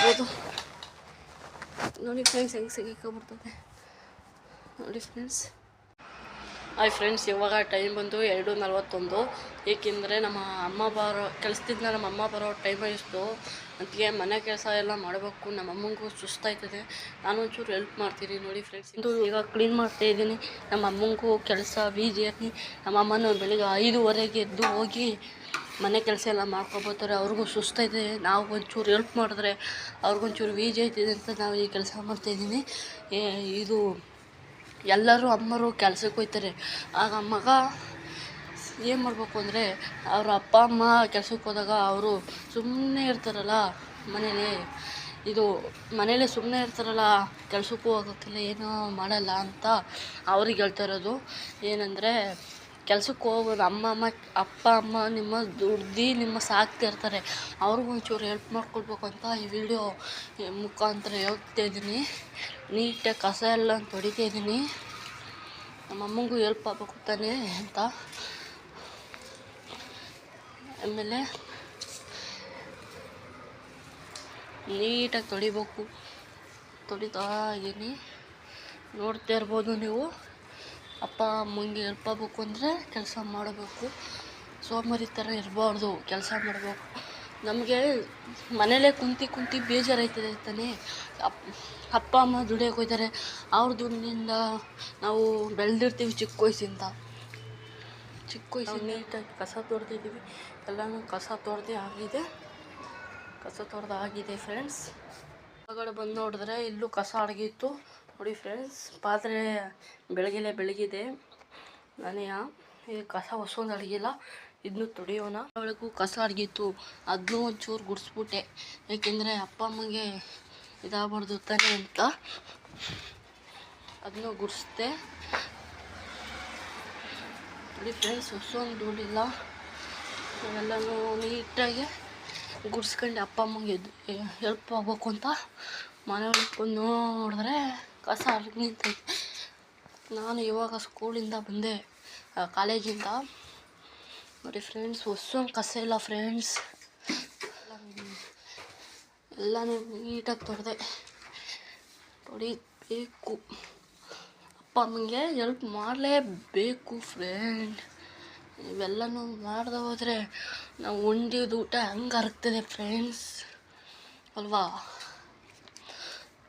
ನೋಡ್ಬೋದು ನೋಡಿ ಫ್ರೆಂಡ್ಸ್, ಹೆಂಗೆ ಸಿಗಾಕಬಿಡ್ತದೆ ನೋಡಿ ಫ್ರೆಂಡ್ಸ್. ಹಾಯ್ ಫ್ರೆಂಡ್ಸ್, ಇವಾಗ ಟೈಮ್ ಬಂದು 2:41. ಏಕೆಂದರೆ ನಮ್ಮ ಅಮ್ಮ ಕೆಲಸದಿಂದ ನಮ್ಮ ಅಮ್ಮ ಬರೋ ಟೈಮ್ ಇಷ್ಟು ಅದಕ್ಕೆ ಮನೆ ಕೆಲಸ ಎಲ್ಲ ಮಾಡಬೇಕು. ನಮ್ಮ ಅಮ್ಮಂಗೂ ಸುಸ್ತಾಯ್ತದೆ. ನಾನು ಒಂಚೂರು ಹೆಲ್ಪ್ ಮಾಡ್ತೀನಿ ನೋಡಿ ಫ್ರೆಂಡ್ಸ್. ಇದು ಈಗ ಕ್ಲೀನ್ ಮಾಡ್ತಾಯಿದ್ದೀನಿ. ನಮ್ಮ ಅಮ್ಮಂಗೂ ಕೆಲಸ ಬೀಜಿಯಾಗಿ ನಮ್ಮ ಅಮ್ಮನೂ ಬೆಳಿಗ್ಗೆ 5:15 ಎದ್ದು ಹೋಗಿ ಮನೆ ಕೆಲಸ ಎಲ್ಲ ಮಾಡ್ಕೊಬೋತಾರೆ. ಅವ್ರಿಗೂ ಸುಸ್ತಾಯ್ತದೆ. ನಾವು ಒಂಚೂರು ಹೆಲ್ಪ್ ಮಾಡಿದ್ರೆ ಅವ್ರಿಗೊಂಚೂರು ವೀಜಿ ಆಯ್ತದೆ ಅಂತ ನಾವು ಈ ಕೆಲಸ ಮಾಡ್ತಾಯಿದ್ದೀನಿ. ಇದು ಎಲ್ಲರೂ ಅಮ್ಮರು ಕೆಲಸಕ್ಕೆ ಹೋಗ್ತಾರೆ. ಆಗ ಮಗ ಏನು ಮಾಡಬೇಕು ಅಂದರೆ, ಅವ್ರ ಅಪ್ಪ ಅಮ್ಮ ಕೆಲಸಕ್ಕೆ ಹೋದಾಗ ಅವರು ಸುಮ್ಮನೆ ಇರ್ತಾರಲ್ಲ ಮನೇಲಿ ಸುಮ್ಮನೆ ಇರ್ತಾರಲ್ಲ, ಕೆಲಸಕ್ಕೂ ಹೋಗೋಕ್ಕೆಲ್ಲ ಏನೂ ಮಾಡಲ್ಲ ಅಂತ ಅವ್ರಿಗೆ ಹೇಳ್ತಾ ಇರೋದು. ಏನಂದರೆ, ಕೆಲಸಕ್ಕೆ ಹೋಗೋದು ಅಪ್ಪ ಅಮ್ಮ ನಿಮ್ಮ ದುಡ್ದು ಸಾಕ್ತಾ ಇರ್ತಾರೆ. ಅವ್ರಿಗೂ ಒಂಚೂರು ಹೆಲ್ಪ್ ಮಾಡ್ಕೊಳ್ಬೇಕು ಅಂತ ಈ ವಿಡಿಯೋ ಮುಖಾಂತರ ಹೇಳ್ತಾ ಇದ್ದೀನಿ. ನೀಟಾಗಿ ಕಸ ಎಲ್ಲ ತೊಳಿತಾ ಇದ್ದೀನಿ. ನಮ್ಮ ಅಮ್ಮಂಗೂ ಹೆಲ್ಪ್ ಆಗಬೇಕು ತಾನೇ ಅಂತ. ಆಮೇಲೆ ನೀಟಾಗಿ ತೊಳಿಬೇಕು. ತೊಳಿತಾ ಇದ್ದೀನಿ, ನೋಡ್ತಾ ಇರ್ಬೋದು ನೀವು. ಅಪ್ಪ ಅಮ್ಮಂಗೆ ಹೆಲ್ಪ್ ಆಗಬೇಕು ಅಂದರೆ ಕೆಲಸ ಮಾಡಬೇಕು. ಸೋಮಾರಿ ಥರ ಇರಬಾರ್ದು, ಕೆಲಸ ಮಾಡಬೇಕು. ನಮಗೆ ಮನೇಲೇ ಕುಂತು ಬೇಜಾರಾಯ್ತದೆ ತಾನೇ. ಅಪ್ಪ ಅಮ್ಮ ದುಡಿಯೋಕೆ ಹೋಗ್ತಾರೆ. ಅವ್ರ ದುಡ್ಡಿನಿಂದ ನಾವು ಬೆಳೆದಿರ್ತೀವಿ ಚಿಕ್ಕ ವಯಸ್ಸಿಂದ. ನೀಟಾಗಿ ಕಸ ತೊಳೆದಿದ್ದೀವಿ. ಎಲ್ಲನೂ ಕಸ ತೊಳೆದೇ ಆಗಿದೆ ಫ್ರೆಂಡ್ಸ್. ಹೊರಗಡೆ ಬಂದು ನೋಡಿದ್ರೆ ಇಲ್ಲೂ ಕಸ ಅಡಗಿತ್ತು ನೋಡಿ ಫ್ರೆಂಡ್ಸ್. ಪಾತ್ರೆ ಬೆಳಗಿದೆ. ನಾನೇ ಈ ಕಸ ಹೊಸೊಂದು ಅಡಗಿಲ್ಲ, ಇದನ್ನು ತೊಳೆಯೋಣ. ಒಳಗೂ ಕಸ ಅಡಗಿತ್ತು, ಅದನ್ನೂ ಒಂಚೂರು ಗುಡಿಸ್ಬಿಟ್ಟೆ. ಏಕೆಂದರೆ ಅಪ್ಪ ಅಮ್ಮಗೆ ಇದಾಗಬಾರ್ದು ತಾನೆ ಅಂತ ಅದನ್ನು ಗುಡಿಸ್ದೆ ನೋಡಿ ಫ್ರೆಂಡ್ಸ್. ಹೊಸೊಂದು ದುಡ್ಡಿಲ್ಲ, ಅವೆಲ್ಲನೂ ನೀಟಾಗಿ ಗುಡಿಸ್ಕೊಂಡು ಅಪ್ಪ ಅಮ್ಮಂಗೆ ಹೆಲ್ಪ್ ಆಗಬೇಕು ಅಂತ ಮನೆ ಒಳಗೆ ನೋಡಿದ್ರೆ ಕಸ ಅಡಗಿ ನಿಂತೈತೆ. ನಾನು ಇವಾಗ ಸ್ಕೂಲಿಂದ ಬಂದೆ, ಕಾಲೇಜಿಂದ ನೋಡಿ ಫ್ರೆಂಡ್ಸ್. ಹೊಸೊಂದು ಕಸ ಇಲ್ಲ ಫ್ರೆಂಡ್ಸ್, ಎಲ್ಲನೂ ನೀಟಾಗಿ ತೊಳಿಬೇಕು. ಅಪ್ಪ ಅಮ್ಮಂಗೆ ಹೆಲ್ಪ್ ಮಾಡಲೇಬೇಕು ಫ್ರೆಂಡ್. ಇವೆಲ್ಲನೂ ಮಾಡ್ದೆ ಹೋದರೆ ನಾವು ಉಂಡಿದ್ದು ಊಟ ಹಂಗೆ ಅರಗ್ತದೆ ಫ್ರೆಂಡ್ಸ್ ಅಲ್ವಾ.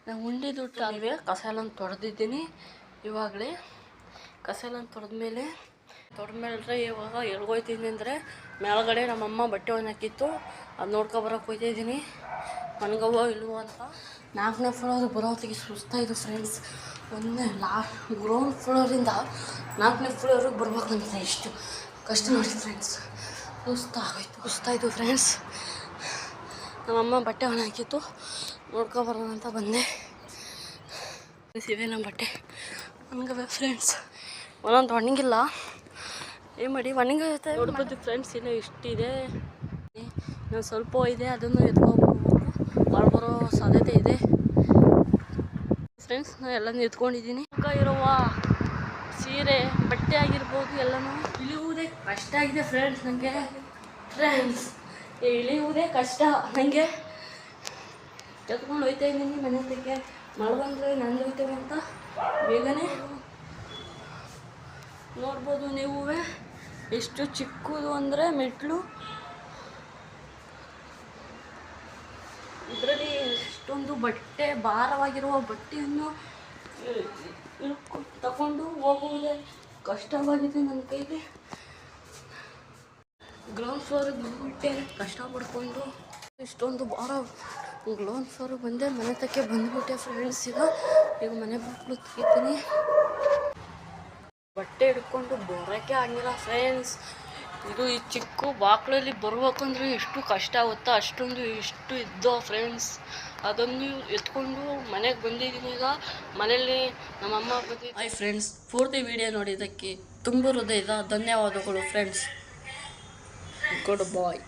ನಾವು ಉಂಡಿದ್ದು ಊಟ ಅಲ್ವೇ. ಕಸ ಎಲ್ಲ ತೊಳೆದಿದ್ದೀನಿ ಇವಾಗಲೇ. ಕಸ ಎಲ್ಲ ತೊಳೆದ್ಮೇಲೆ ಇವಾಗ ಎಲ್ಗೋಯ್ತೀನಿ ಅಂದರೆ, ಮೇಲ್ಗಡೆ ನಮ್ಮಮ್ಮ ಬಟ್ಟೆ ಒಣಗಿತ್ತು, ಅದು ನೋಡ್ಕೊಬರೋಕೆ ಹೋಗ್ತಾಯಿದ್ದೀನಿ. ಒಣಗವೋ ಇಲ್ವೋ ಅಂತ. 4ನೇ ಫ್ಲೋರ್ ಬರೋತ್ತಿಗೆ ಸುಸ್ತಾಯಿತು ಫ್ರೆಂಡ್ಸ್. ಗ್ರೌಂಡ್ ಫ್ಲೋರಿಂದ 4ನೇ ಫ್ಲೋರಿಗೆ ಬರ್ಬೇಕಂತ ಎಷ್ಟು ಕಷ್ಟ ನೋಡಿ ಫ್ರೆಂಡ್ಸ್. ಸುಸ್ತಾಯಿತು ಫ್ರೆಂಡ್ಸ್. ನಮ್ಮಮ್ಮ ಬಟ್ಟೆ ಒಣಗಿತ್ತು, ನೋಡ್ಕೊಬರೋಣ ಅಂತ ಬಂದೆ. ಇವೆ ನಮ್ಮ ಬಟ್ಟೆ ಒಣಗವೆ ಫ್ರೆಂಡ್ಸ್. ಒಂದೊಂದು ಒಣಗಿಲ್ಲ, ಏನು ಮಾಡಿ ಒಣಗುತ್ತೆ ನೋಡ್ಬೋದು ಫ್ರೆಂಡ್ಸ್. ಇನ್ನೂ ಇಷ್ಟಿದೆ, ಇನ್ನೂ ಸ್ವಲ್ಪ ಇದೆ, ಅದನ್ನು ಎತ್ಕೋಬೇಕು. ಹೊರಬರೋ ಸಾಧ್ಯತೆ ಇದೆ ಫ್ರೆಂಡ್ಸ್. ನಾನು ಎಲ್ಲನೂ ಎತ್ಕೊಂಡಿದ್ದೀನಿ. ಇರುವ ಸೀರೆ ಬಟ್ಟೆ ಆಗಿರ್ಬೋದು ಎಲ್ಲನೂ ಇಳಿಯುವುದೇ ಕಷ್ಟ ಆಗಿದೆ ಫ್ರೆಂಡ್ಸ್. ಇಳಿಯುವುದೇ ಕಷ್ಟ ನನಗೆ. ಎತ್ಕೊಂಡು ಹೋಗ್ತಾ ಇದ್ದೀನಿ ಮನೆ ಹತ್ರಕ್ಕೆ. ಮಳೆ ಬಂದರೆ ನಂದು ಹೋಗ್ತೇವೆ ಅಂತ ಬೇಗನೆ ನೋಡ್ಬೋದು ನೀವು. ಎಷ್ಟು ಚಿಕ್ಕದು ಅಂದರೆ ಮೆಟ್ಲು. ಇದರಲ್ಲಿ ಎಷ್ಟೊಂದು ಬಟ್ಟೆ, ಭಾರವಾಗಿರುವ ಬಟ್ಟೆಯನ್ನು ತಗೊಂಡು ಹೋಗುವುದೇ ಕಷ್ಟವಾಗಿದೆ ನನ್ನ ಕೈಗೆ. ಗ್ರೌಂಡ್ ಫ್ಲೋರಿಗೆ ಬಂದುಬಿಟ್ಟೆ ಕಷ್ಟಪಡ್ಕೊಂಡು. ಇಷ್ಟೊಂದು ಭಾರ ಗ್ರೌಂಡ್ ಫ್ಲೋರಿಗೆ ಬಂದೆ, ಮನೆ ತಕ್ಕೆ ಬಂದುಬಿಟ್ಟೆ ಫ್ರೆಂಡ್ಸ್. ಈಗ ಮನೆ ಬಾಗಿಲು ತೆಗಿತೀನಿ. ಬಟ್ಟೆ ಹಿಡ್ಕೊಂಡು ಬರೋಕ್ಕೆ ಆಗಿಲ್ಲ ಫ್ರೆಂಡ್ಸ್. ಈ ಚಿಕ್ಕ ಬಾಗಿಲಲ್ಲಿ ಬರ್ಬೇಕಂದ್ರೆ ಎಷ್ಟು ಕಷ್ಟ ಆಗುತ್ತಾ, ಇಷ್ಟು ಇದ್ದೋ ಫ್ರೆಂಡ್ಸ್. ಅದನ್ನು ಎತ್ಕೊಂಡು ಮನೆಗೆ ಬಂದಿದ್ದೀನಿ. ಈಗ ಮನೇಲಿ ನಮ್ಮಮ್ಮ ಬಂದಿದ್ದು. ಹಾಯ್ ಫ್ರೆಂಡ್ಸ್, ಪೂರ್ತಿ ವಿಡಿಯೋ ನೋಡಿದ್ದಕ್ಕೆ ತುಂಬ ಹೃದಯದ ಧನ್ಯವಾದಗಳು ಫ್ರೆಂಡ್ಸ್. ಗುಡ್ ಬಾಯ್.